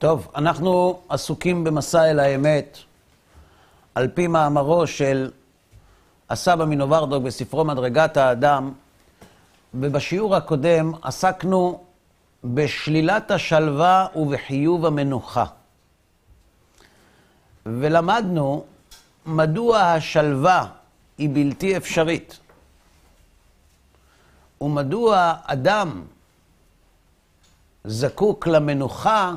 טוב, אנחנו עסוקים במסע אל האמת, על פי מאמרו של הסבא מנוברדוק בספרו מדרגת האדם, ובשיעור הקודם עסקנו בשלילת השלווה ובחיוב המנוחה. ולמדנו מדוע השלווה היא בלתי אפשרית, ומדוע אדם זקוק למנוחה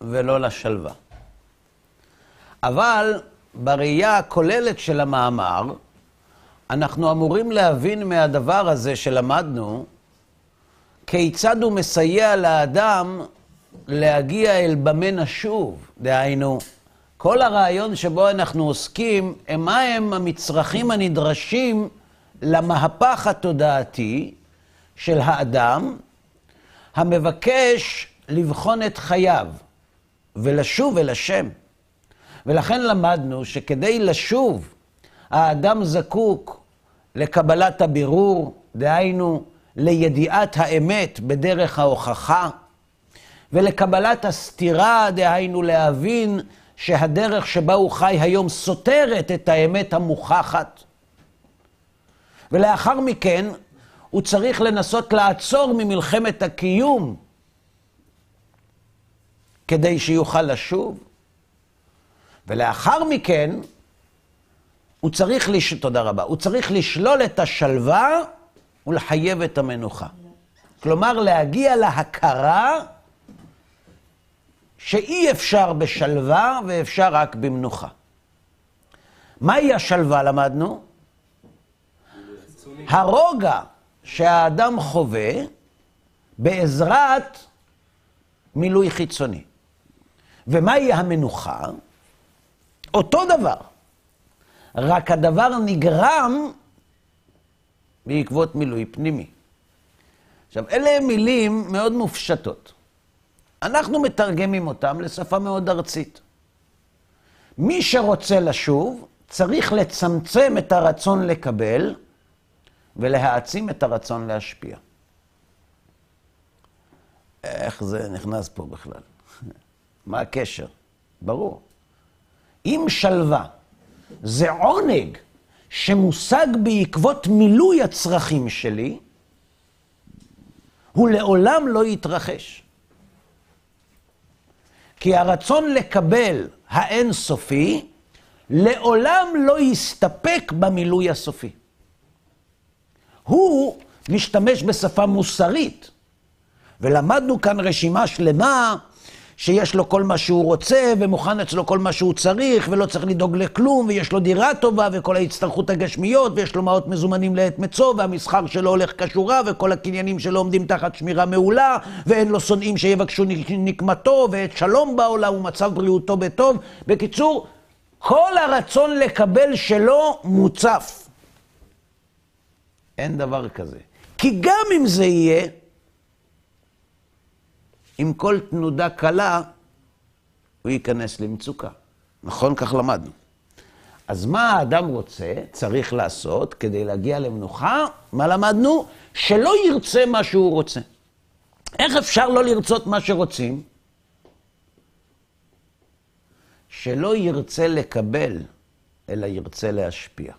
ולא לשלווה. אבל בראייה הכוללת של המאמר, אנחנו אמורים להבין מהדבר הזה שלמדנו, כיצד הוא מסייע לאדם להגיע אל במה נשוב. דהיינו, כל הרעיון שבו אנחנו עוסקים, מה הם המצרכים הנדרשים למהפך התודעתי של האדם, המבקש לבחון את חייו ולשוב אל השם. ולכן למדנו שכדי לשוב, האדם זקוק לקבלת הבירור, דהיינו לידיעת האמת בדרך ההוכחה, ולקבלת הסתירה, דהיינו להבין שהדרך שבה הוא חי היום סותרת את האמת המוכחת. ולאחר מכן הוא צריך לנסות לעצור ממלחמת הקיום כדי שיוכל לשוב. ולאחר מכן הוא צריך לשלול את השלווה ולחייב את המנוחה. כלומר, להגיע להכרה שאי אפשר בשלווה ואפשר רק במנוחה. מהי השלווה למדנו? הרוגע שהאדם חווה בעזרת מילוי חיצוני. ומהי המנוחה? אותו דבר. רק הדבר נגרם בעקבות מילוי פנימי. עכשיו, אלה מילים מאוד מופשטות. אנחנו מתרגמים אותם לשפה מאוד ארצית. מי שרוצה לשוב צריך לצמצם את הרצון לקבל ולהעצים את הרצון להשפיע. איך זה נכנס פה בכלל? מה הקשר? ברור. אם שלווה זה עונג שמושג בעקבות מילוי הצרכים שלי, הוא לעולם לא יתרחש. כי הרצון לקבל האינסופי לעולם לא יסתפק במילוי הסופי. הוא משתמש בשפה מוסרית, ולמדנו כאן רשימה שלמה שיש לו כל מה שהוא רוצה, ומוכן אצלו כל מה שהוא צריך, ולא צריך לדאוג לכלום, ויש לו דירה טובה, וכל ההצטרכות הגשמיות, ויש לו מעות מזומנים לעת מצוא, והמסחר שלו הולך כשורה, וכל הקניינים שלו עומדים תחת שמירה מעולה, ואין לו שונאים שיבקשו נקמתו, ואת שלום בעולם, ומצב בריאותו בטוב. בקיצור, כל הרצון לקבל שלו מוצף. אין דבר כזה. כי גם אם זה יהיה, עם כל תנודה קלה, הוא ייכנס למצוקה. נכון? כך למדנו. אז מה האדם רוצה, צריך לעשות, כדי להגיע למנוחה? מה למדנו? שלא ירצה מה שהוא רוצה. איך אפשר לא לרצות מה שרוצים? שלא ירצה לקבל, אלא ירצה להשפיע.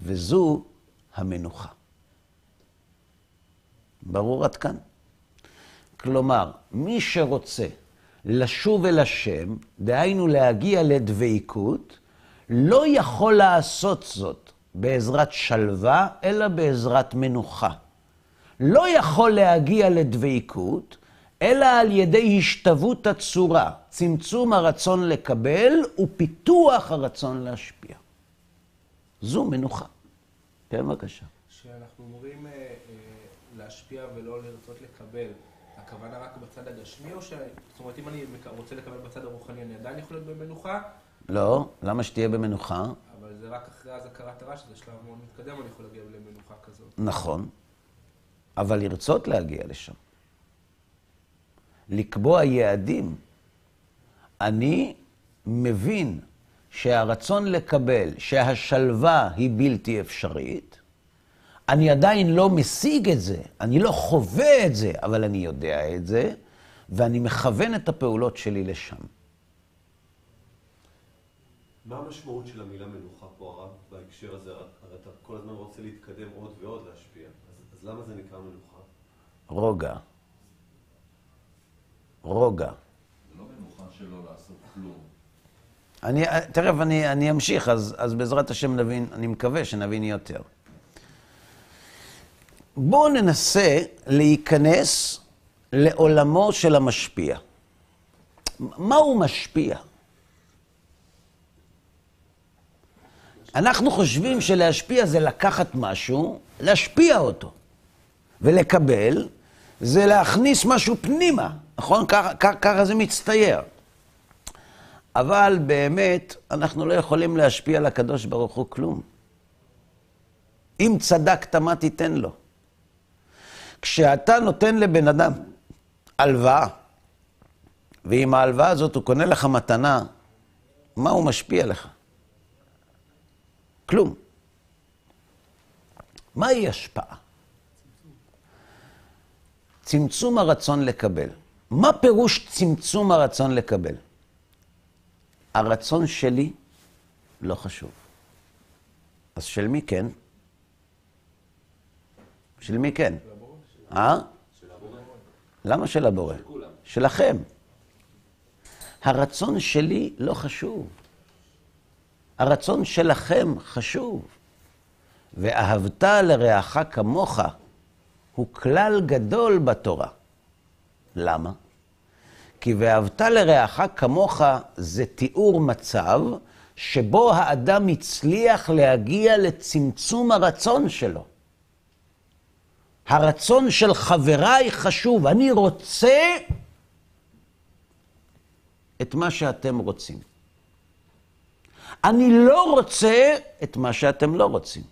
וזו המנוחה. ברור עד כאן? כלומר, מי שרוצה לשוב אל השם, דהיינו להגיע לדבקות, לא יכול לעשות זאת בעזרת שלווה, אלא בעזרת מנוחה. לא יכול להגיע לדבקות, אלא על ידי השתוות הצורה, צמצום הרצון לקבל ופיתוח הרצון להשפיע. זו מנוחה. כן, בבקשה. שאנחנו אומרים להשפיע ולא לרצות לקבל, הכוונה רק בצד הגשמי, או זאת אומרת, אם אני רוצה לקבל בצד הרוחני, אני עדיין יכול להיות במנוחה? לא, למה שתהיה במנוחה? אבל זה רק אחרי אז הכרת הרע, שזה שלב מאוד מתקדם, אני יכול להגיע למנוחה כזאת. נכון, אבל לרצות להגיע לשם. לקבוע יעדים. אני מבין שהרצון לקבל, שהשלווה היא בלתי אפשרית, אני עדיין לא משיג את זה, אני לא חווה את זה, אבל אני יודע את זה, ואני מכוון את הפעולות שלי לשם. מה המשמעות של המילה מנוחה פה, הרב, בהקשר הזה? הרי אתה כל הזמן רוצה להתקדם עוד ועוד להשפיע. אז למה זה נקרא מנוחה? רוגע. רוגע. זה לא מנוחה שלא לעשות כלום. תכף אני אמשיך, אז בעזרת השם נבין, אני מקווה שנבין יותר. בואו ננסה להיכנס לעולמו של המשפיע. מה הוא משפיע? אנחנו חושבים שלהשפיע זה לקחת משהו, להשפיע אותו. ולקבל זה להכניס משהו פנימה, נכון? ככה זה מצטייר. אבל באמת אנחנו לא יכולים להשפיע על הקדוש ברוך הוא כלום. אם צדקת, מה תיתן לו? כשאתה נותן לבן אדם הלוואה, ועם ההלוואה הזאת הוא קונה לך מתנה, מה הוא משפיע לך? כלום. מהי השפעה? צמצום הרצון לקבל. מה פירוש צמצום הרצון לקבל? הרצון שלי לא חשוב. אז של מי כן? של מי כן? למה של הבורא? שלכם. הרצון שלי לא חשוב. הרצון שלכם חשוב. ואהבת לרעך כמוך הוא כלל גדול בתורה. למה? כי ואהבת לרעך כמוך זה תיאור מצב שבו האדם הצליח להגיע לצמצום הרצון שלו. הרצון של חבריי חשוב. אני רוצה את מה שאתם רוצים. אני לא רוצה את מה שאתם לא רוצים.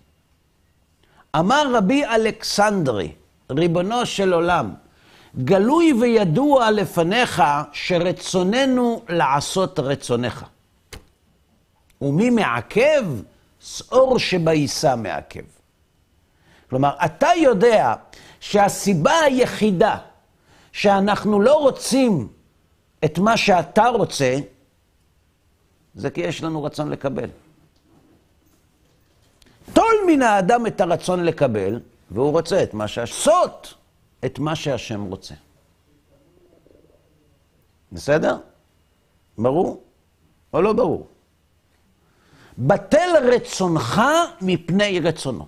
אמר רבי אלכסנדרי, ריבונו של עולם, גלוי וידוע לפניך שרצוננו לעשות רצונך. ומי מעכב? שאור שבעיסה מעכב. כלומר, אתה יודע שהסיבה היחידה שאנחנו לא רוצים את מה שאתה רוצה, זה כי יש לנו רצון לקבל. טול מן האדם את הרצון לקבל, והוא רוצה את מה לעשות את מה שהשם רוצה. בסדר? ברור? או לא ברור? בטל רצונך מפני רצונו.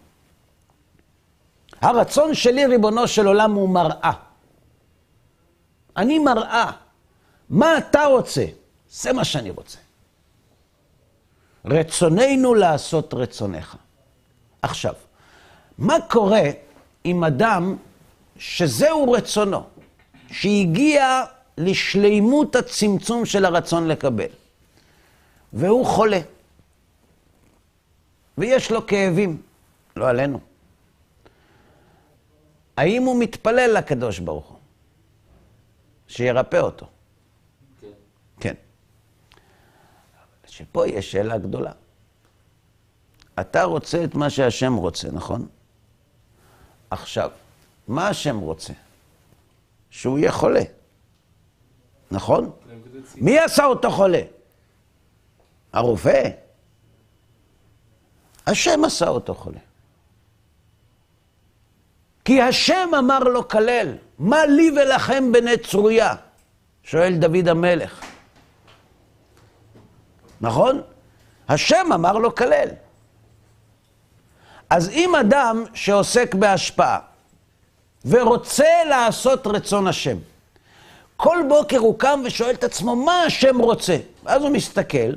הרצון שלי, ריבונו של עולם, הוא מראה. אני מראה. מה אתה רוצה? זה מה שאני רוצה. רצוננו לעשות רצונך. עכשיו, מה קורה עם אדם שזהו רצונו, שהגיע לשלימות הצמצום של הרצון לקבל, והוא חולה, ויש לו כאבים, לא עלינו. האם הוא מתפלל לקדוש ברוך הוא? שירפא אותו. כן. כן. שפה יש שאלה גדולה. אתה רוצה את מה שהשם רוצה, נכון? עכשיו, מה השם רוצה? שהוא יהיה חולה. נכון? מי עשה אותו חולה? הרופא? השם עשה אותו חולה. כי השם אמר לו כלל, מה לי ולכם בני צרויה? שואל דוד המלך. נכון? השם אמר לו כלל. אז אם אדם שעוסק בהשפעה ורוצה לעשות רצון השם, כל בוקר הוא קם ושואל את עצמו מה השם רוצה, אז הוא מסתכל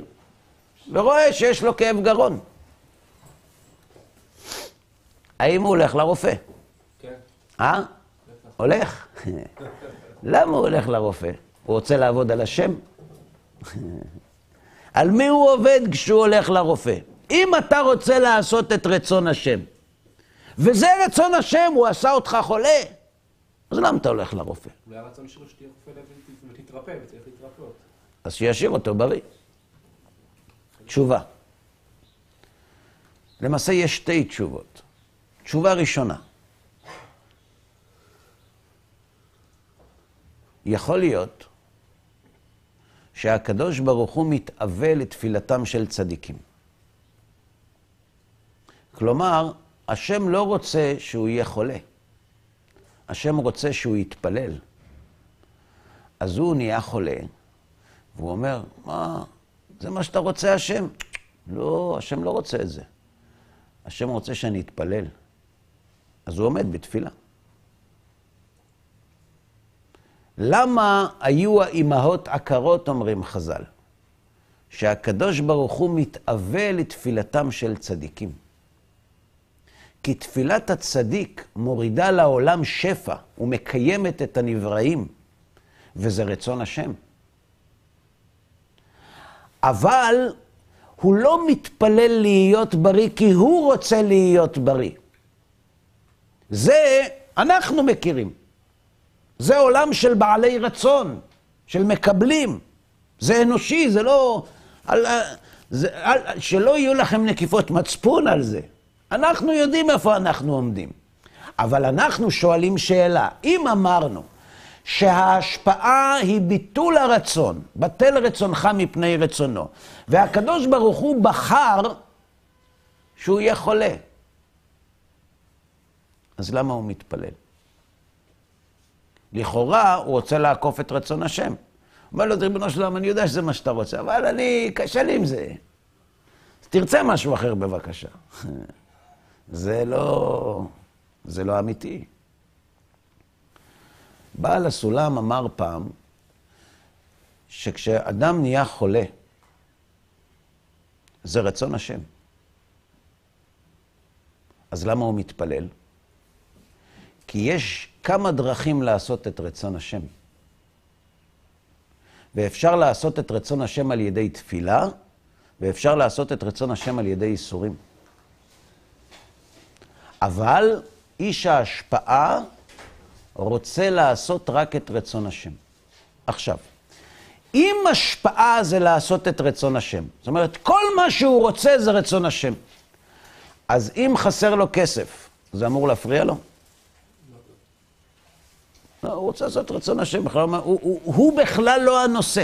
ורואה שיש לו כאב גרון. האם הוא הולך לרופא? כן. הולך? למה הוא הולך לרופא? הוא רוצה לעבוד על השם? על מי הוא עובד כשהוא הולך לרופא? אם אתה רוצה לעשות את רצון השם, וזה רצון השם, הוא עשה אותך חולה, אז למה אתה הולך לרופא? אולי הרצון שלו שתהיה רופא ותתרפא, וצריך להתרפאות. אז שישאיר אותו בריא. תשובה. למעשה יש שתי תשובות. תשובה ראשונה. יכול להיות שהקדוש ברוך הוא מתאווה לתפילתם של צדיקים. כלומר, השם לא רוצה שהוא יהיה חולה. השם רוצה שהוא יתפלל. אז הוא נהיה חולה, והוא אומר, מה, זה מה שאתה רוצה, השם? לא, השם לא רוצה את זה. השם רוצה שאני אתפלל. אז הוא עומד בתפילה. למה היו האימהות עקרות, אומרים חז"ל? שהקדוש ברוך הוא מתאווה לתפילתם של צדיקים. כי תפילת הצדיק מורידה לעולם שפע ומקיימת את הנבראים, וזה רצון השם. אבל הוא לא מתפלל להיות בריא כי הוא רוצה להיות בריא. זה אנחנו מכירים. זה עולם של בעלי רצון, של מקבלים. זה אנושי, זה לא... שלא יהיו לכם נקיפות מצפון על זה. אנחנו יודעים איפה אנחנו עומדים. אבל אנחנו שואלים שאלה. אם אמרנו שההשפעה היא ביטול הרצון, בטל רצונך מפני רצונו, והקדוש ברוך הוא בחר שהוא יהיה חולה, אז למה הוא מתפלל? לכאורה הוא רוצה לעקוף את רצון השם. אומר לו, ריבונו של עולם, אני יודע שזה מה שאתה רוצה, אבל קשה לי עם זה. אז תרצה משהו אחר בבקשה. זה לא אמיתי. בעל הסולם אמר פעם, שכשאדם נהיה חולה, זה רצון השם. אז למה הוא מתפלל? כי יש כמה דרכים לעשות את רצון השם. ואפשר לעשות את רצון השם על ידי תפילה, ואפשר לעשות את רצון השם על ידי איסורים. אבל איש ההשפעה רוצה לעשות רק את רצון השם. עכשיו, אם השפעה זה לעשות את רצון השם, זאת אומרת, כל מה שהוא רוצה זה רצון השם, אז אם חסר לו כסף, זה אמור להפריע לו? לא, הוא רוצה לעשות רצון השם, הוא בכלל לא הנושא.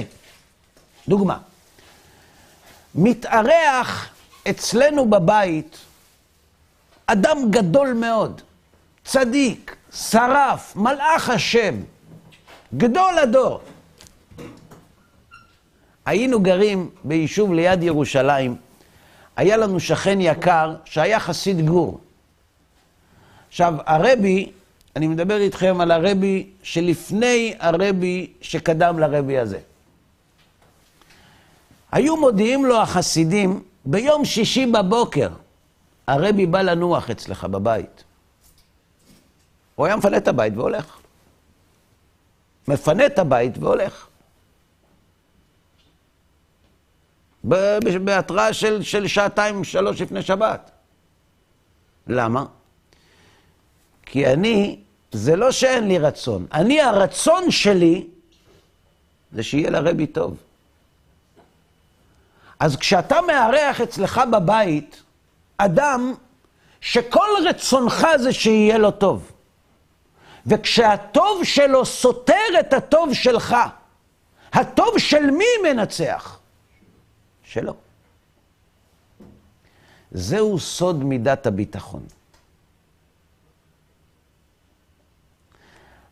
דוגמה, מתארח אצלנו בבית אדם גדול מאוד, צדיק, שרף, מלאך השם, גדול הדור. היינו גרים ביישוב ליד ירושלים, היה לנו שכן יקר שהיה חסיד גור. עכשיו, הרבי, אני מדבר איתכם על הרבי שלפני הרבי שקדם לרבי הזה. היו מודיעים לו החסידים, ביום שישי בבוקר, הרבי בא לנוח אצלך בבית. הוא היה מפנה את הבית והולך. מפנה את הבית והולך. בהתראה של שעתיים, 3 לפני שבת. למה? כי זה לא שאין לי רצון. הרצון שלי זה שיהיה לרבי טוב. אז כשאתה מארח אצלך בבית, אדם שכל רצונך זה שיהיה לו טוב. וכשהטוב שלו סותר את הטוב שלך, הטוב של מי מנצח? שלו. זהו סוד מידת הביטחון.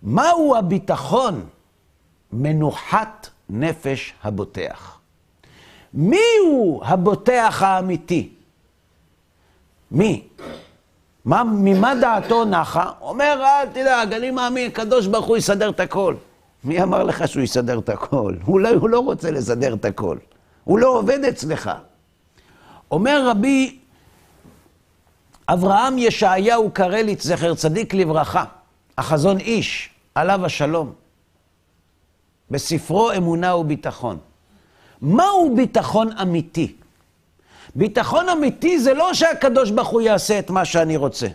מהו הביטחון? מנוחת נפש הבוטח. מיהו הבוטח האמיתי? מי? ממה דעתו נחה? אומר, תדאג, אני מאמין, קדוש ברוך הוא יסדר את הכל. מי אמר לך שהוא יסדר את הכל? הוא לא רוצה לסדר את הכל. הוא לא עובד אצלך. אומר רבי אברהם ישעיהו קרליץ, זכר צדיק לברכה, החזון איש, עליו השלום, בספרו אמונה וביטחון. מהו ביטחון אמיתי? ביטחון אמיתי זה לא שהקדוש ברוך הוא יעשה את מה שאני רוצה.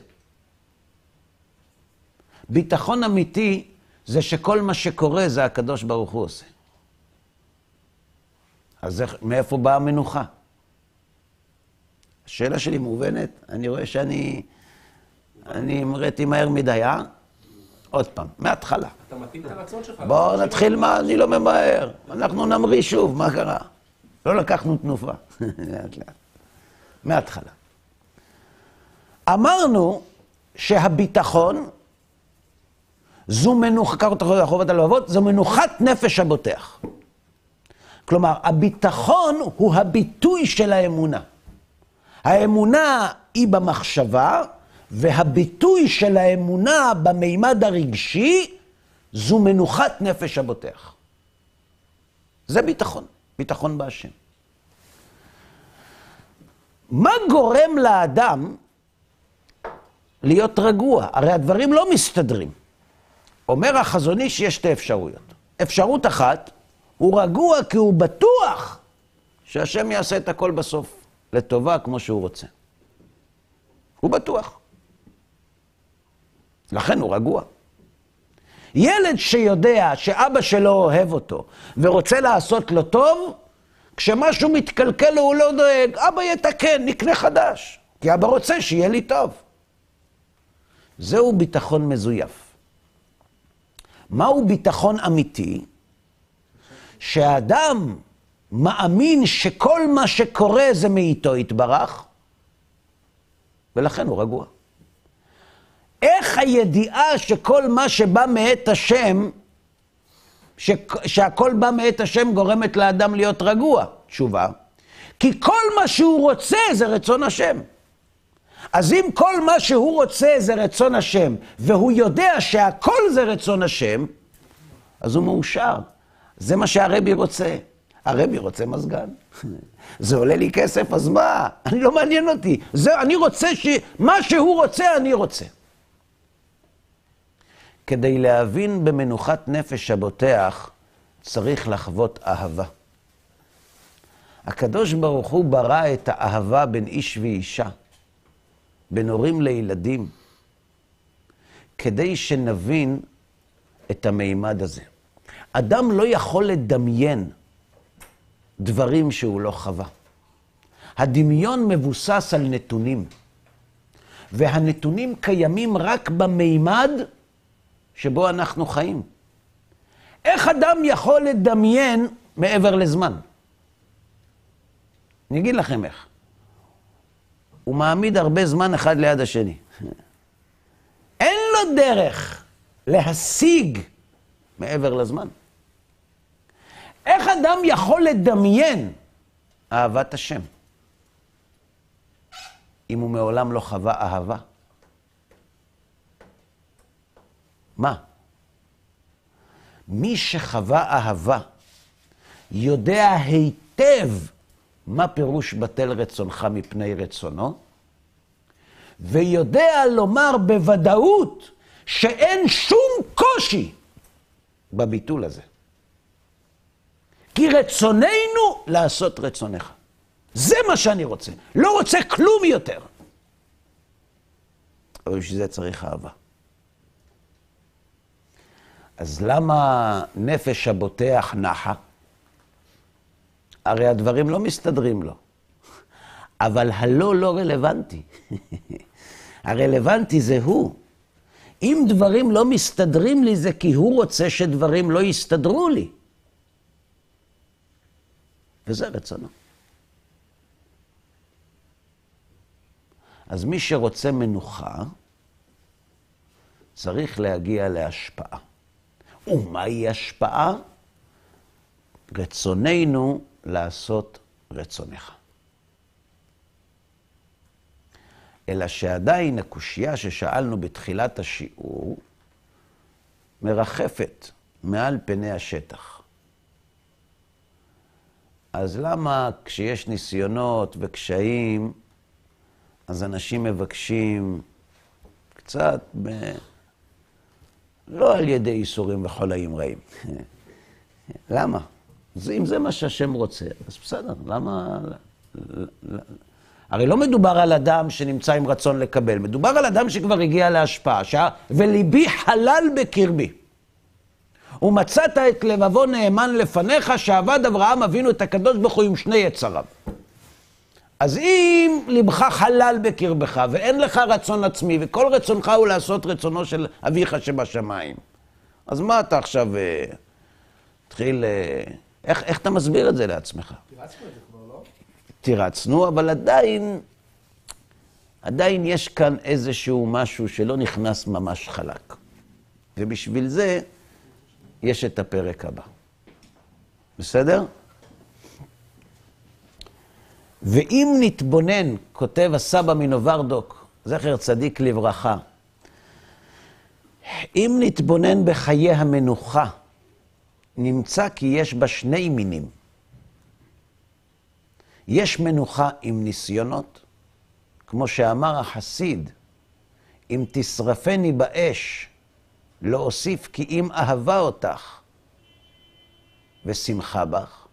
ביטחון אמיתי זה שכל מה שקורה זה הקדוש ברוך הוא עושה. אז מאיפה באה המנוחה? השאלה שלי מובנת, אני רואה שאני אמרתי מהר מדי, עוד פעם, מההתחלה. אתה מתאים את הרצון שלך. בואו נתחיל מה, אני לא ממהר. אנחנו נמריא שוב, מה קרה? לא לקחנו תנופה. לאט לאט. מההתחלה. אמרנו שהביטחון זו מנוחת, כך אותך חובת הלבבות, זו מנוחת נפש הבוטח. כלומר, הביטחון הוא הביטוי של האמונה. האמונה היא במחשבה, והביטוי של האמונה במימד הרגשי, זו מנוחת נפש הבוטח. זה ביטחון, ביטחון בהשם. מה גורם לאדם להיות רגוע? הרי הדברים לא מסתדרים. אומר החזון איש שיש שתי אפשרויות. אפשרות אחת, הוא רגוע כי הוא בטוח שהשם יעשה את הכל בסוף, לטובה כמו שהוא רוצה. הוא בטוח. לכן הוא רגוע. ילד שיודע שאבא שלו אוהב אותו ורוצה לעשות לו טוב, כשמשהו מתקלקל לו הוא לא דואג, אבא יתקן, נקנה חדש, כי אבא רוצה שיהיה לי טוב. זהו ביטחון מזויף. מהו ביטחון אמיתי? שהאדם מאמין שכל מה שקורה זה מאיתו יתברך, ולכן הוא רגוע. איך הידיעה שכל מה שבא מאת השם, שהכל בא מאת השם גורמת לאדם להיות רגוע? תשובה, כי כל מה שהוא רוצה זה רצון השם. אז אם כל מה שהוא רוצה זה רצון השם, והוא יודע שהכל זה רצון השם, אז הוא מאושר. זה מה שהרבי רוצה. הרבי רוצה מזגן. זה עולה לי כסף, אז מה? אני לא מעניין אותי. אני רוצה מה שהוא רוצה, אני רוצה. כדי להבין במנוחת נפש הבוטח, צריך לחוות אהבה. הקדוש ברוך הוא ברא את האהבה בין איש ואישה, בין הורים לילדים, כדי שנבין את המימד הזה. אדם לא יכול לדמיין דברים שהוא לא חווה. הדמיון מבוסס על נתונים, והנתונים קיימים רק במימד שבו אנחנו חיים. איך אדם יכול לדמיין מעבר לזמן? אני אגיד לכם איך. הוא מעמיד הרבה זמן אחד ליד השני. אין לו דרך להשיג מעבר לזמן. איך אדם יכול לדמיין אהבת השם אם הוא מעולם לא חווה אהבה? מה? מי שחווה אהבה יודע היטב מה פירוש בטל רצונך מפני רצונו, ויודע לומר בוודאות שאין שום קושי בביטול הזה. כי רצוננו לעשות רצונך. זה מה שאני רוצה. לא רוצה כלום יותר. אבל בשביל זה צריך אהבה. אז למה נפש הבוטח נחה? הרי הדברים לא מסתדרים לו. אבל הלא לא רלוונטי. הרלוונטי זה הוא. אם דברים לא מסתדרים לי, זה כי הוא רוצה שדברים לא יסתדרו לי. וזה רצונו. אז מי שרוצה מנוחה, צריך להגיע להשפעה. ומהי השפעה? רצוננו לעשות רצונך. אלא שעדיין הקושיה ששאלנו בתחילת השיעור, מרחפת מעל פני השטח. אז למה כשיש ניסיונות וקשיים, אז אנשים מבקשים קצת לא על ידי איסורים וחולאים רעים. למה? אם זה מה שהשם רוצה, אז בסדר, למה? הרי לא מדובר על אדם שנמצא עם רצון לקבל, מדובר על אדם שכבר הגיע להשפעה, וליבי חלל בקרבי. ומצאת את לבבו נאמן לפניך, שעבד אברהם אבינו את הקדוש ברוך הוא עם שני יצריו. אז אם לבך חלל בקרבך, ואין לך רצון עצמי, וכל רצונך הוא לעשות רצונו של אביך שבשמיים, אז מה אתה עכשיו תתחיל... איך אתה מסביר את זה לעצמך? תירצנו את זה כבר, לא? תירצנו, אבל עדיין יש כאן איזשהו משהו שלא נכנס ממש חלק. ובשביל זה יש את הפרק הבא. בסדר? ואם נתבונן, כותב הסבא מנוברדוק, זכר צדיק לברכה, אם נתבונן בחיי המנוחה, נמצא כי יש בה שני מינים. יש מנוחה עם ניסיונות, כמו שאמר החסיד, אם תשרפני באש, לא אוסיף כי אם אהבה אותך ושמחה בך.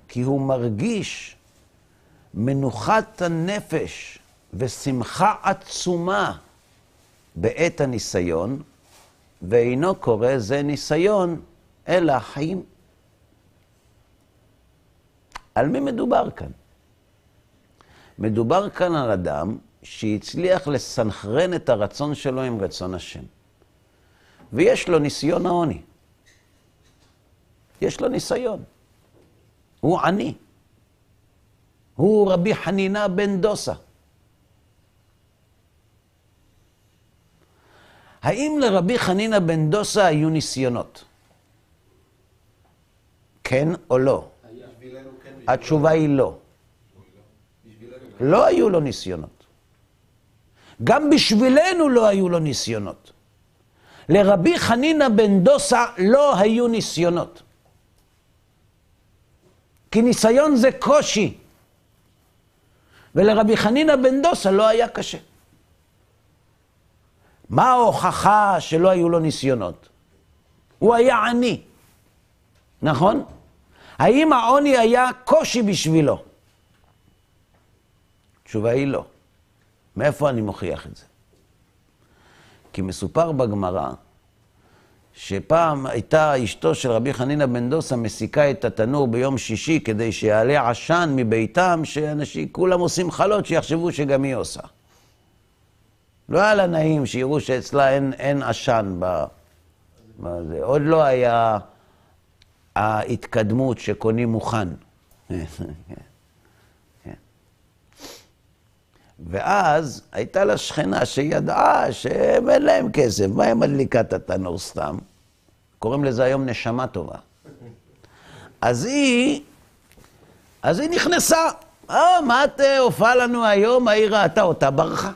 כי הוא מרגיש מנוחת הנפש ושמחה עצומה בעת הניסיון, ואינו קורא זה ניסיון אלא חיים. על מי מדובר כאן? מדובר כאן על אדם שהצליח לסנכרן את הרצון שלו עם רצון השם. ויש לו ניסיון העוני. יש לו ניסיון. הוא עני. הוא רבי חנינה בן דוסה. האם לרבי חנינה בן דוסה היו ניסיונות? כן או לא? התשובה היא לא. לא היו לו ניסיונות. גם בשבילנו לא היו לו ניסיונות. לרבי חנינה בן דוסה לא היו ניסיונות. כי ניסיון זה קושי. ולרבי חנינה בן דוסה לא היה קשה. מה ההוכחה שלא היו לו ניסיונות? הוא היה עני. נכון? האם העוני היה קושי בשבילו? התשובה היא לא. מאיפה אני מוכיח את זה? כי מסופר בגמרא שפעם הייתה אשתו של רבי חנינה בן דוסה מסיקה את התנור ביום שישי כדי שיעלה עשן מביתם, שאנשים כולם עושים חלות שיחשבו שגם היא עושה. לא היה לה נעים שיראו שאצלה אין עשן בזה. עוד לא היה ההתקדמות שקונים מוכן. ואז הייתה לה שכנה שידעה שאין להם כסף. מה היא מדליקה את התנור סתם? קוראים לזה היום נשמה טובה. אז היא נכנסה. מה את הופעה לנו היום? היא ראתה אותה ברחה.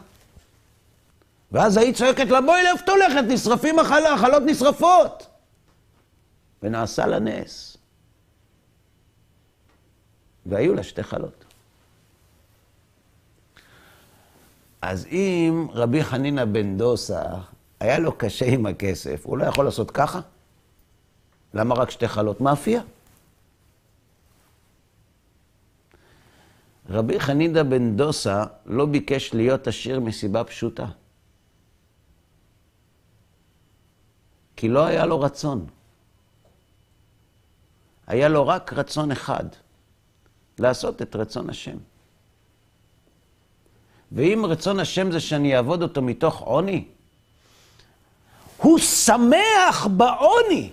ואז היא צועקת לה, בואי לאיפה הולכת, נשרפים החלות נשרפות. ונעשה לה נס. והיו לה שתי חלות. אז אם רבי חנינה בן דוסה היה לו קשה עם הכסף, הוא לא יכול לעשות ככה? למה רק שתי חלות? מאפייה. רבי חנינה בן דוסה לא ביקש להיות עשיר מסיבה פשוטה. כי לא היה לו רצון. היה לו רק רצון אחד, לעשות את רצון השם. ואם רצון השם זה שאני אעבוד אותו מתוך עוני, הוא שמח בעוני,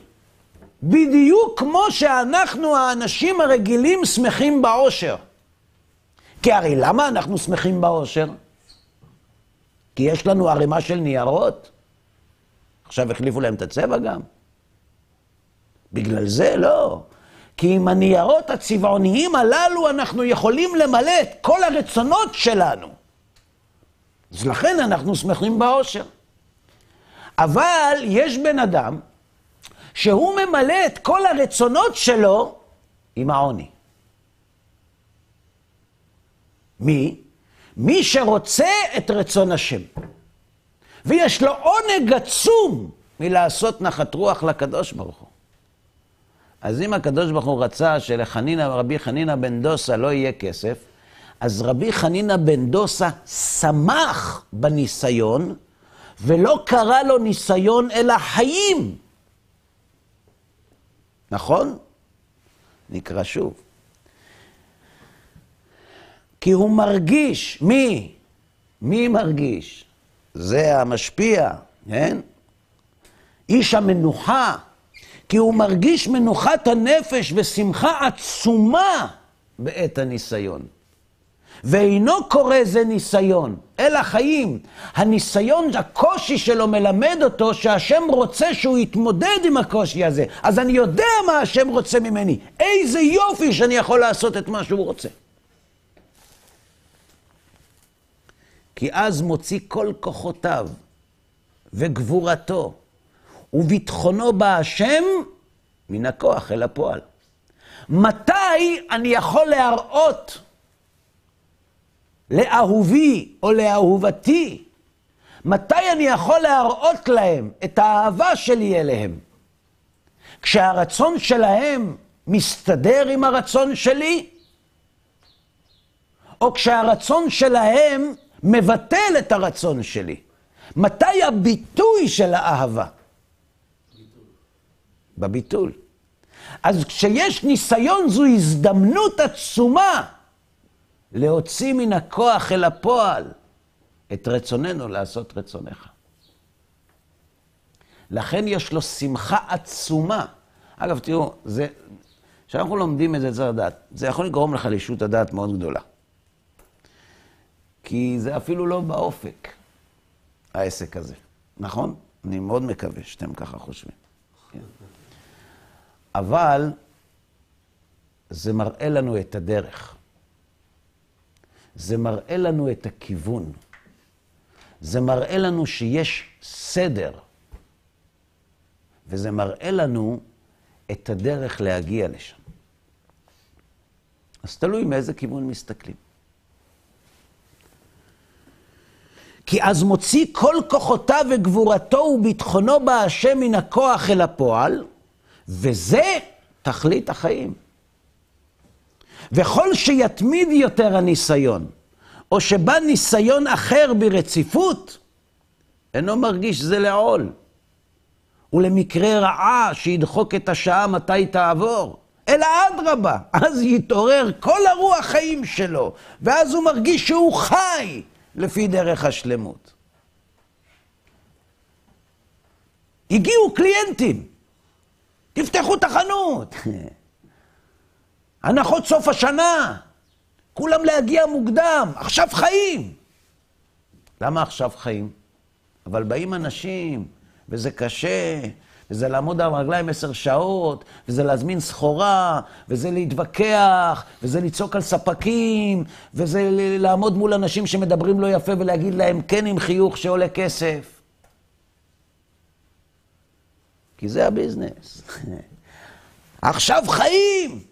בדיוק כמו שאנחנו האנשים הרגילים שמחים בעושר. כי הרי למה אנחנו שמחים בעושר? כי יש לנו ערימה של ניירות? עכשיו החליפו להם את הצבע גם. בגלל זה לא. כי עם הניירות הצבעוניים הללו אנחנו יכולים למלא את כל הרצונות שלנו. אז לכן אנחנו שמחים בעושר. אבל יש בן אדם שהוא ממלא את כל הרצונות שלו עם העוני. מי? מי שרוצה את רצון השם. ויש לו עונג עצום מלעשות נחת רוח לקדוש ברוך הוא. אז אם הקדוש ברוך הוא רצה רבי חנינה בן דוסה לא יהיה כסף, אז רבי חנינה בן דוסה שמח בניסיון, ולא קרא לו ניסיון אלא חיים. נכון? נקרא שוב. כי הוא מרגיש. מי? מי מרגיש? זה המשפיע, כן? איש המנוחה, כי הוא מרגיש מנוחת הנפש ושמחה עצומה בעת הניסיון. ואינו קורא זה ניסיון, אלא חיים. הניסיון, הקושי שלו מלמד אותו שהשם רוצה שהוא יתמודד עם הקושי הזה. אז אני יודע מה השם רוצה ממני. איזה יופי שאני יכול לעשות את מה שהוא רוצה. כי אז מוציא כל כוחותיו וגבורתו וביטחונו בהשם מן הכוח אל הפועל. מתי אני יכול להראות לאהובי או לאהובתי? מתי אני יכול להראות להם את האהבה שלי אליהם? כשהרצון שלהם מסתדר עם הרצון שלי? או כשהרצון שלהם מבטל את הרצון שלי? מתי הביטוי של האהבה? בביטול. אז כשיש ניסיון זו הזדמנות עצומה להוציא מן הכוח אל הפועל את רצוננו לעשות רצונך. לכן יש לו שמחה עצומה. אגב, תראו, כשאנחנו לומדים את זה צריך לדעת, זה יכול לגרום לך לישות הדעת מאוד גדולה. כי זה אפילו לא באופק, העסק הזה. נכון? אני מאוד מקווה שאתם ככה חושבים. אבל זה מראה לנו את הדרך. זה מראה לנו את הכיוון. זה מראה לנו שיש סדר. וזה מראה לנו את הדרך להגיע לשם. אז תלוי מאיזה כיוון מסתכלים. כי אז מוציא כל כוחותיו וגבורתו וביטחונו בהשם מן הכוח אל הפועל, וזה תכלית החיים. וכל שיתמיד יותר הניסיון, או שבא ניסיון אחר ברציפות, אינו מרגיש זה לעול. ולמקרה רעה שידחוק את השעה מתי תעבור. אלא אדרבה, אז יתעורר כל הרוח חיים שלו, ואז הוא מרגיש שהוא חי לפי דרך השלמות. הגיעו קליינטים, תפתחו את החנות. הנחות סוף השנה, כולם להגיע מוקדם, עכשיו חיים. למה עכשיו חיים? אבל באים אנשים, וזה קשה, וזה לעמוד על הרגליים 10 שעות, וזה להזמין סחורה, וזה להתווכח, וזה לצעוק על ספקים, וזה לעמוד מול אנשים שמדברים לא יפה ולהגיד להם כן עם חיוך שעולה כסף. כי זה הביזנס. עכשיו חיים!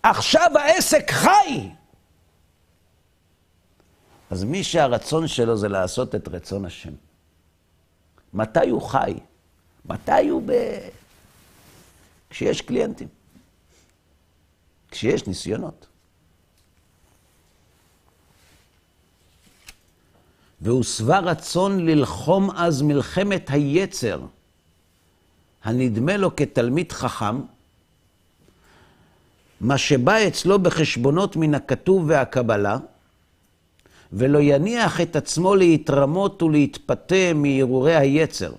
עכשיו העסק חי! אז מי שהרצון שלו זה לעשות את רצון השם. מתי הוא חי? מתי הוא כשיש קליינטים. כשיש ניסיונות. והוא שבע רצון ללחום אז מלחמת היצר, הנדמה לו כתלמיד חכם, מה שבא אצלו בחשבונות מן הכתוב והקבלה, ולא יניח את עצמו להתרמות ולהתפתה מהרהורי היצר.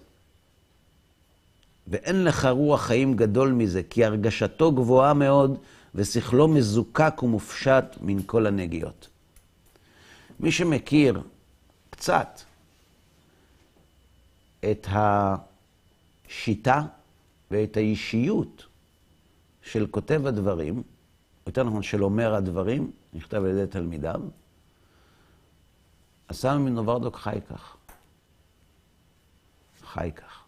ואין לך רוח חיים גדול מזה, כי הרגשתו גבוהה מאוד, ושכלו מזוקק ומופשט מן כל הנגיעות. מי שמכיר קצת את השיטה ואת האישיות של כותב הדברים, יותר נכון של אומר הדברים, נכתב על ידי תלמידיו, הסמי מנוברדוק חי כך. חי כך.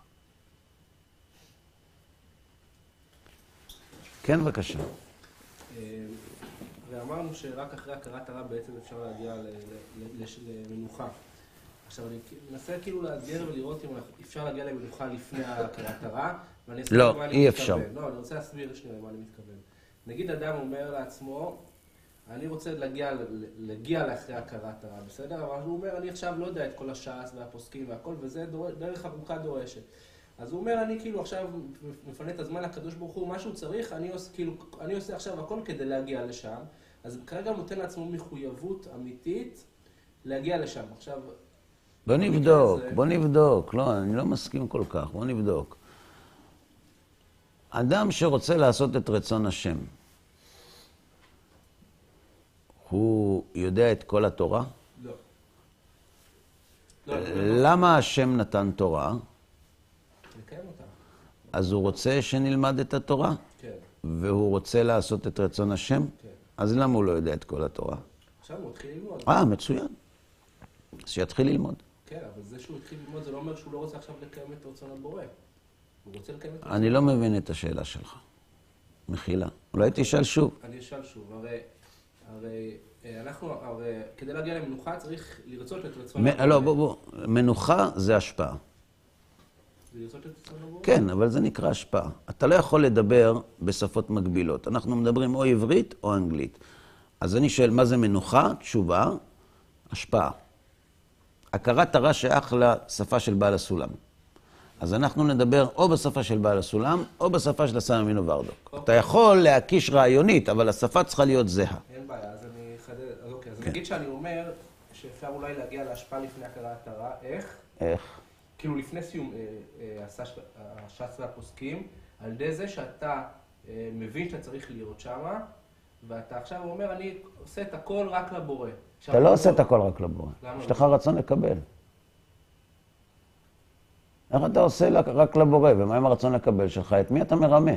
כן, בבקשה. ואמרנו שרק אחרי הכרת הרע בעצם אפשר להגיע למנוחה. עכשיו אני מנסה כאילו לאתגר ולראות אם אפשר להגיע למנוחה לפני הכרת הרע, ואני אסביר לא, מה אני אי מתכוון. אפשר. לא, אני רוצה להסביר שנייה מה אני מתכוון. נגיד אדם אומר לעצמו, אני רוצה להגיע לאחרי הכרת הרע, בסדר? אבל הוא אומר, אני עכשיו לא יודע את כל הש"ס והפוסקים והכל, וזה דרך ארוכה דורשת. אז הוא אומר, אני כאילו עכשיו מפנה את הזמן לקדוש ברוך הוא, מה שהוא צריך, אני עושה עכשיו הכל כדי להגיע לשם, אז כרגע הוא נותן לעצמו מחויבות אמיתית להגיע לשם. עכשיו... בוא נבדוק. לא, אני לא מסכים כל כך. בוא נבדוק. אדם שרוצה לעשות את רצון השם, הוא יודע את כל התורה? לא. למה השם נתן תורה? לקיים אותה. אז הוא רוצה שנלמד את התורה? כן. והוא רוצה לעשות את רצון השם? כן. אז למה הוא לא יודע את כל התורה? עכשיו הוא התחיל ללמוד. מצוין. אז שיתחיל ללמוד. כן, אבל זה שהוא התחיל ללמוד זה לא אומר שהוא לא רוצה עכשיו לקיים את רצון הבורא. הוא רוצה לקיים את... אני לא מבין את השאלה שלך. מחילה. אולי תשאל שוב. אני אשאל שוב. הרי כדי להגיע למנוחה צריך לרצות את רצון הבורא. לא, בוא. מנוחה זה השפעה. לרצות את רצון הבורא? כן, אבל זה נקרא השפעה. אתה לא יכול לדבר בשפות מקבילות. אנחנו מדברים או עברית או אנגלית. אז אני שואל, מה זה מנוחה? תשובה, השפעה. הכרת הרע שייך לשפה של בעל הסולם. אז אנחנו נדבר או בשפה של בעל הסולם, או בשפה של הסם אמינו ורדוק. אתה יכול להקיש רעיונית, אבל השפה צריכה להיות זהה. אין בעיה, אז אני אחדד. אוקיי, אז נגיד שאני אומר שאפשר אולי להגיע להשפעה לפני הכרת הרע. איך? איך? כאילו לפני סיום הש"ס והפוסקים, על ידי זה שאתה מבין שאתה צריך להיות שמה, ואתה עכשיו אומר, אני עושה את הכל רק לבורא. אתה לא עושה את הכל רק לבורא. יש לך רצון לקבל. איך אתה עושה רק לבורא? ומה עם הרצון לקבל שלך? את מי אתה מרמה?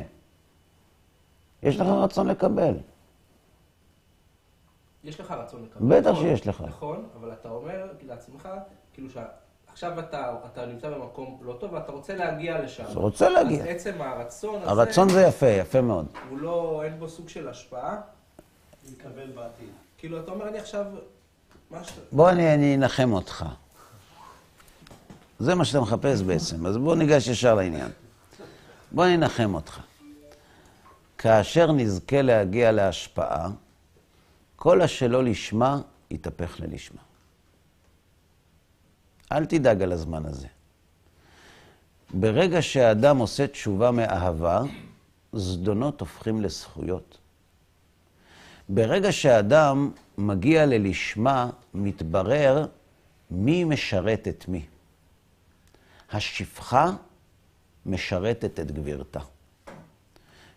יש לך רצון לקבל. יש לך רצון לקבל. בטח שיש לך. נכון, אבל אתה אומר לעצמך, כאילו עכשיו אתה נמצא במקום לא טוב, ואתה רוצה להגיע לשם. אתה רוצה להגיע. אז עצם הרצון הזה... הרצון זה יפה, יפה מאוד. הוא לא, אין בו סוג של השפעה. לקבל בעתיד. כאילו, אתה אומר, אני עכשיו... בוא אני אנחם אותך. זה מה שאתה מחפש בעצם, אז בוא ניגש ישר לעניין. בוא ננחם אותך. כאשר נזכה להגיע להשפעה, כל השלא לשמה יתהפך ללשמה. אל תדאג על הזמן הזה. ברגע שהאדם עושה תשובה מאהבה, זדונות הופכים לזכויות. ברגע שהאדם מגיע ללשמה, מתברר מי משרת את מי. השפחה משרתת את גבירתה.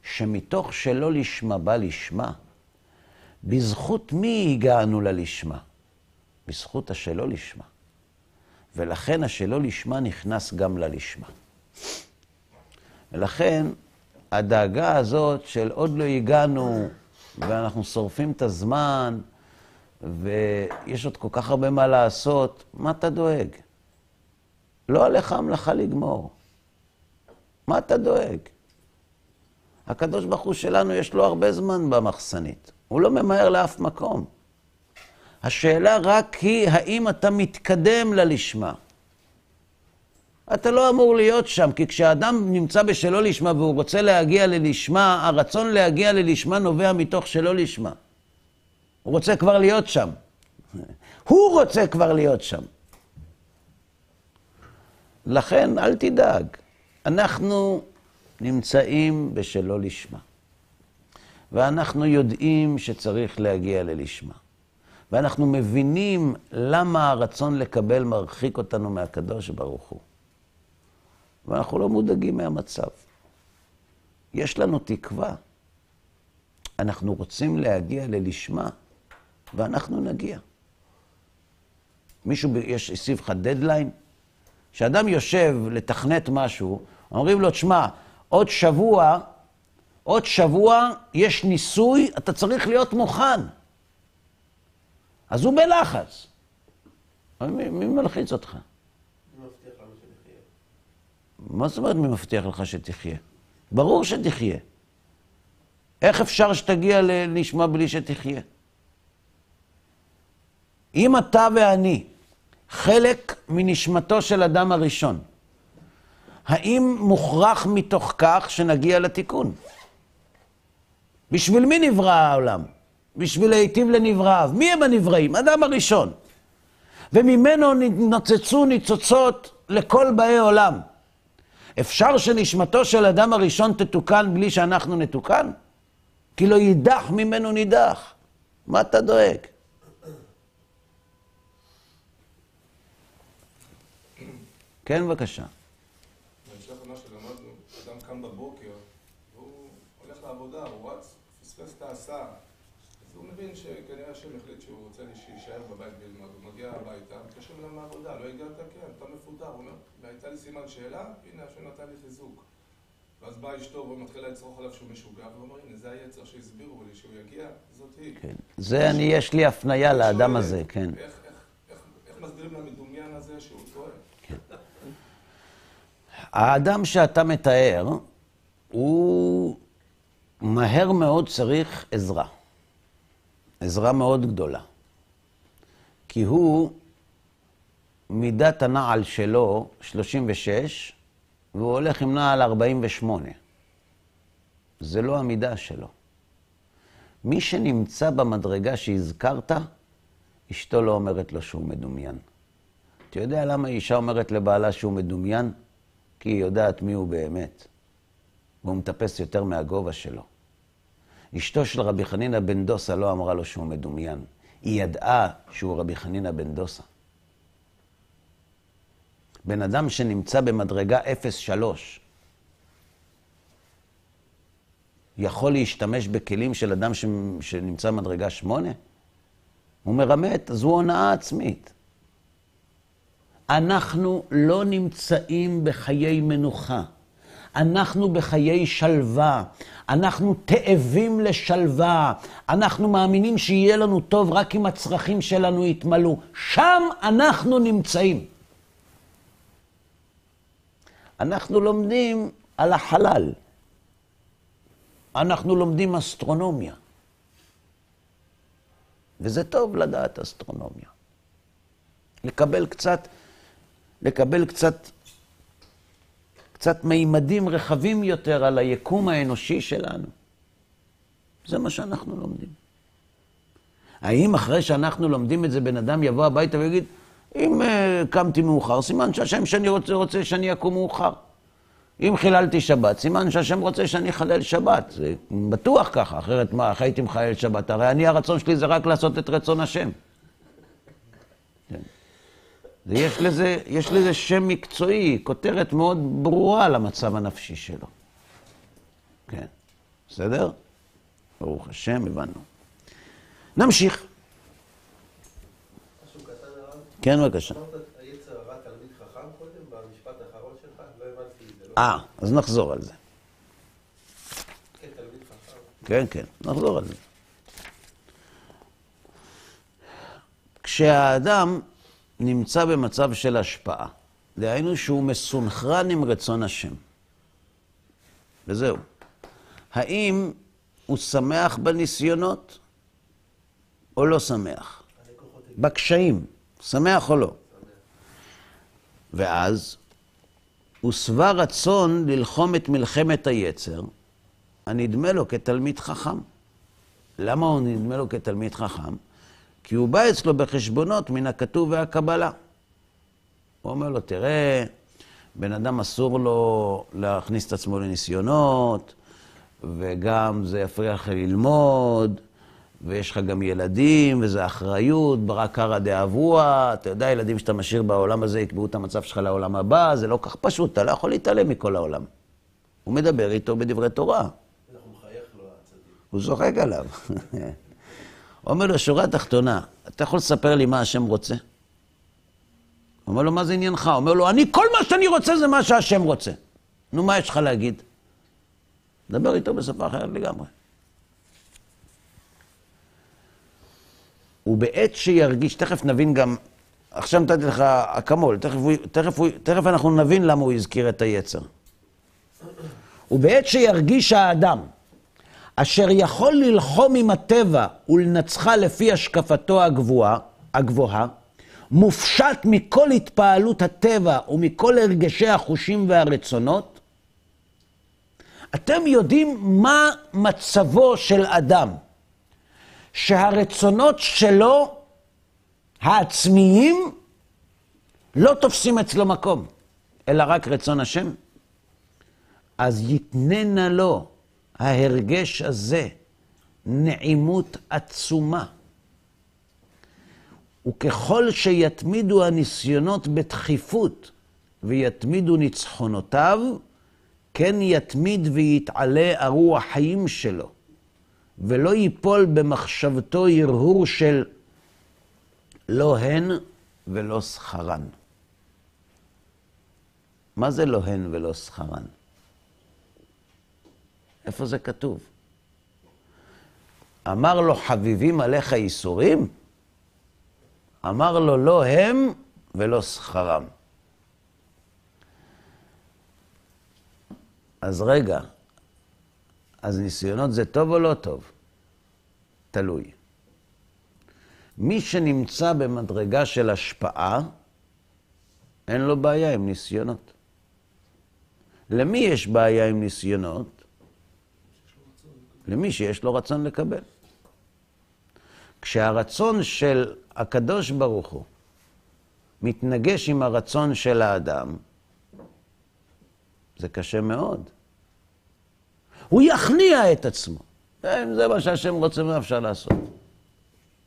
שמתוך שלא לשמה בא לשמה, בזכות מי הגענו ללשמה? בזכות השלא לשמה. ולכן השלא לשמה נכנס גם ללשמה. ולכן הדאגה הזאת של עוד לא הגענו, ואנחנו שורפים את הזמן, ויש עוד כל כך הרבה מה לעשות, מה אתה דואג? לא עליך המלאכה לגמור. מה אתה דואג? הקדוש ברוך הוא שלנו יש לו הרבה זמן במחסנית. הוא לא ממהר לאף מקום. השאלה רק היא, האם אתה מתקדם ללשמה? אתה לא אמור להיות שם, כי כשאדם נמצא בשלא לשמה והוא רוצה להגיע ללשמה, הרצון להגיע ללשמה נובע מתוך שלא לשמה. הוא רוצה כבר להיות שם. הוא רוצה כבר להיות שם. לכן אל תדאג. אנחנו נמצאים בשלא לשמה. ואנחנו יודעים שצריך להגיע ללשמה. ואנחנו מבינים למה הרצון לקבל מרחיק אותנו מהקדוש ברוך הוא. ואנחנו לא מודאגים מהמצב. יש לנו תקווה. אנחנו רוצים להגיע ללשמה, ואנחנו נגיע. מישהו יוסיף לך דדליין? כשאדם יושב לתכנת משהו, אומרים לו, תשמע, עוד שבוע יש ניסוי, אתה צריך להיות מוכן. אז הוא בלחץ. מי מלחיץ אותך? מי מבטיח לנו שנחיה? מה זאת אומרת מי מבטיח לך שתחיה? ברור שתחיה. איך אפשר שתגיע לנשמה בלי שתחיה? אם אתה ואני חלק מנשמתו של אדם הראשון, האם מוכרח מתוך כך שנגיע לתיקון? בשביל מי נברא העולם? בשביל להיטיב לנבראיו. מי הם הנבראים? אדם הראשון. וממנו נוצצו ניצוצות לכל באי עולם. אפשר שנשמתו של אדם הראשון תתוקן בלי שאנחנו נתוקן? כי לא יידח ממנו נידח. מה אתה דואג? כן, בבקשה. בהמשך למה שלמדנו, אדם קם בבוקר, והוא הולך לעבודה, הוא רץ, פספס את ההסעה. אז הוא מבין שכנראה שהם החליט שהוא רוצה להישאר בבית בלמוד. הוא מגיע הביתה, מתקשר אליו מהעבודה, לא הגעת? כן, אתה מפוטר. הוא אומר, והייתה לי סימן שאלה, הנה, השם נתן לי חיזוק. ואז באה אשתו ומתחילה לצרוך עליו שהוא משוגע, והוא אומר, הנה, זה היצר שהסבירו לי, שהוא יגיע, זאת היא. כן. זה יש לי הפניה לאדם הזה, כן. איך מסבירים למדומיין הזה שהוא טועה? האדם שאתה מתאר, הוא מהר מאוד צריך עזרה. עזרה מאוד גדולה. כי הוא, מידת הנעל שלו 36, והוא הולך עם נעל 48. זה לא המידה שלו. מי שנמצא במדרגה שהזכרת, אשתו לא אומרת לו שהוא מדומיין. אתה יודע למה אישה אומרת לבעלה שהוא מדומיין? כי היא יודעת מי הוא באמת. והוא מטפס יותר מהגובה שלו. אשתו של רבי חנינא בן דוסה לא אמרה לו שהוא מדומיין. היא ידעה שהוא רבי חנינא בן דוסה. בן אדם שנמצא במדרגה 03, יכול להשתמש בכלים של אדם שנמצא במדרגה 8? הוא מרמת, אז הוא הונאה עצמית. אנחנו לא נמצאים בחיי מנוחה. אנחנו בחיי שלווה. אנחנו תאבים לשלווה. אנחנו מאמינים שיהיה לנו טוב רק אם הצרכים שלנו יתמלאו. שם אנחנו נמצאים. אנחנו לומדים על החלל. אנחנו לומדים אסטרונומיה. וזה טוב לדעת אסטרונומיה. לקבל קצת מימדים רחבים יותר על היקום האנושי שלנו. זה מה שאנחנו לומדים. האם אחרי שאנחנו לומדים את זה, בן אדם יבוא הביתה ויגיד, אם קמתי מאוחר, סימן שהשם שאני רוצה שאני אקום מאוחר. אם חיללתי שבת, סימן שהשם רוצה שאני חלל שבת. זה בטוח ככה, אחרת מה, איך הייתי מחלל שבת? הרי הרצון שלי זה רק לעשות את רצון השם. כן. יש לזה שם מקצועי, כותרת מאוד ברורה למצב הנפשי שלו. כן, בסדר? ברוך השם, הבנו. נמשיך. משהו קטן הרב? כן, בבקשה. אמרת היצר הרע תלמיד חכם קודם, במשפט האחרון שלך? לא הבנתי את זה. אז נחזור על זה. כן, תלמיד חכם. כן, כן, נחזור על זה. כשהאדם נמצא במצב של השפעה, דהיינו שהוא מסונכרן עם רצון השם. וזהו. האם הוא שמח בניסיונות או לא שמח? בקשיים, שמח או לא? ואז הוא שבע רצון ללחום את מלחמת היצר, הנדמה לו כתלמיד חכם. למה הוא נדמה לו כתלמיד חכם? כי הוא בא אצלו בחשבונות מן הכתוב והקבלה. הוא אומר לו, תראה, בן אדם אסור לו להכניס את עצמו לניסיונות, וגם זה יפריע לך ללמוד, ויש לך גם ילדים, וזה אחריות, ברא קרא דאבוה, אתה יודע, ילדים שאתה משאיר בעולם הזה יקבעו את המצב שלך לעולם הבא, זה לא כך פשוט, אתה לא יכול להתעלם מכל העולם. הוא מדבר איתו בדברי תורה. אנחנו מחייך לו הצדיק. הוא זוחק עליו. הוא אומר לו, שורה תחתונה, אתה יכול לספר לי מה השם רוצה? הוא אומר לו, מה זה עניינך? הוא אומר לו, כל מה שאני רוצה זה מה שהשם רוצה. נו, מה יש לך להגיד? דבר איתו בשפה אחרת לגמרי. ובעת שירגיש, תכף נבין גם, עכשיו נתתי לך אקמול, תכף אנחנו נבין למה הוא הזכיר את היצר. ובעת שירגיש האדם, אשר יכול ללחום עם הטבע ולנצחה לפי השקפתו הגבוהה, מופשט מכל התפעלות הטבע ומכל הרגשי החושים והרצונות, אתם יודעים מה מצבו של אדם, שהרצונות שלו, העצמיים, לא תופסים אצלו מקום, אלא רק רצון השם. אז יתננה לו ההרגש הזה נעימות עצומה. וככל שיתמידו הניסיונות בדחיפות ויתמידו ניצחונותיו, כן יתמיד ויתעלה הרוח חיים שלו, ולא ייפול במחשבתו הרהור של לא הן ולא שכרן. מה זה לא הן ולא שכרן? איפה זה כתוב? אמר לו חביבים עליך איסורים? אמר לו לא הם ולא שכרם. אז רגע, אז ניסיונות זה טוב או לא טוב? תלוי. מי שנמצא במדרגה של השפעה, אין לו בעיה עם ניסיונות. למי יש בעיה עם ניסיונות? למי שיש לו רצון לקבל. כשהרצון של הקדוש ברוך הוא מתנגש עם הרצון של האדם, זה קשה מאוד. הוא יכניע את עצמו. זה מה שהשם רוצה, מה אפשר לעשות?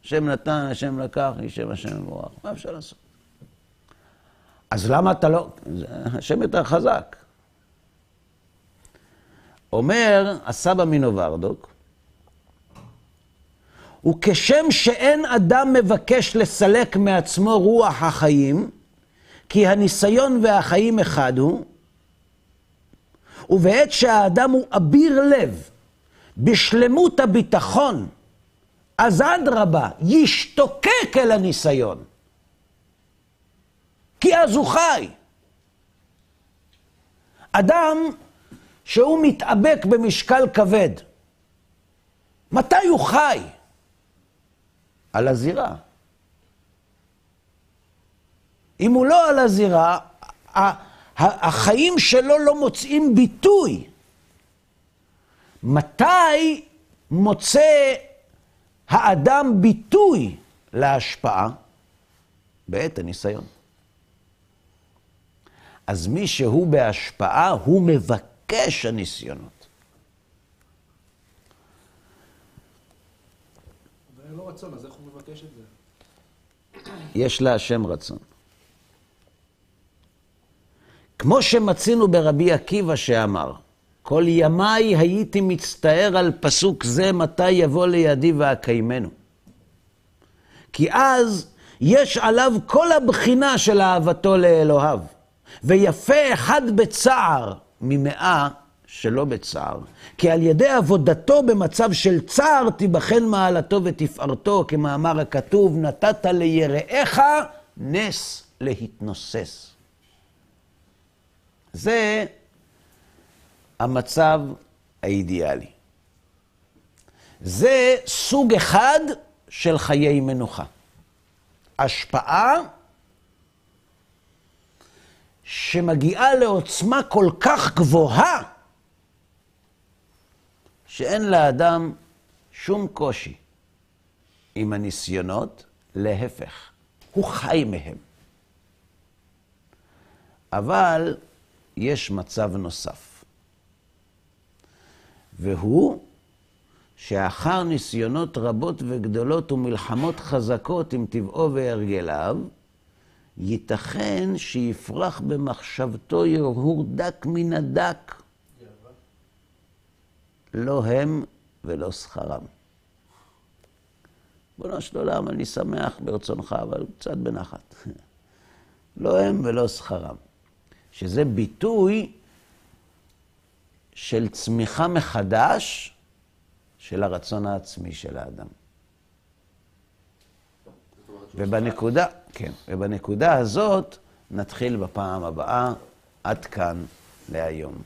השם נתן, השם לקח, ישב השם מבורך. מה אפשר לעשות? אז למה אתה לא... השם יותר חזק. אומר הסבא מנוברדוק, וכשם שאין אדם מבקש לסלק מעצמו רוח החיים, כי הניסיון והחיים אחד הוא, ובעת שהאדם הוא אביר לב, בשלמות הביטחון, אז אדרבה, ישתוקק אל הניסיון. כי אז הוא חי. אדם שהוא מתאבק במשקל כבד, מתי הוא חי? על הזירה. אם הוא לא על הזירה, החיים שלו לא מוצאים ביטוי. מתי מוצא האדם ביטוי להשפעה? בעת הניסיון. אז מי שהוא בהשפעה, הוא מבקש הניסיונות. ואין לו רצון, אז איך הוא מבקש את זה? יש להשם רצון. כמו שמצינו ברבי עקיבא שאמר, כל ימיי הייתי מצטער על פסוק זה מתי יבוא לידי ואקיימנו. כי אז יש עליו כל הבחינה של אהבתו לאלוהיו, ויפה אחד בצער ממאה שלא בצער. כי על ידי עבודתו במצב של צער תיבחן מעלתו ותפארתו, כמאמר הכתוב, נתת ליראיך נס להתנוסס. זה המצב האידיאלי. זה סוג אחד של חיי מנוחה. השפעה שמגיעה לעוצמה כל כך גבוהה, שאין לאדם שום קושי עם הניסיונות, להפך, הוא חי מהם. אבל יש מצב נוסף, והוא שאחר ניסיונות רבות וגדולות ומלחמות חזקות עם טבעו והרגליו, ייתכן שיפרח במחשבתו הרהור דק מן הדק. לא הם ולא שכרם. בונו של עולם, אני שמח ברצונך, אבל קצת בנחת. לא הם ולא שכרם. שזה ביטוי של צמיחה מחדש של הרצון העצמי של האדם. ובנקודה הזאת נתחיל בפעם הבאה. עד כאן להיום.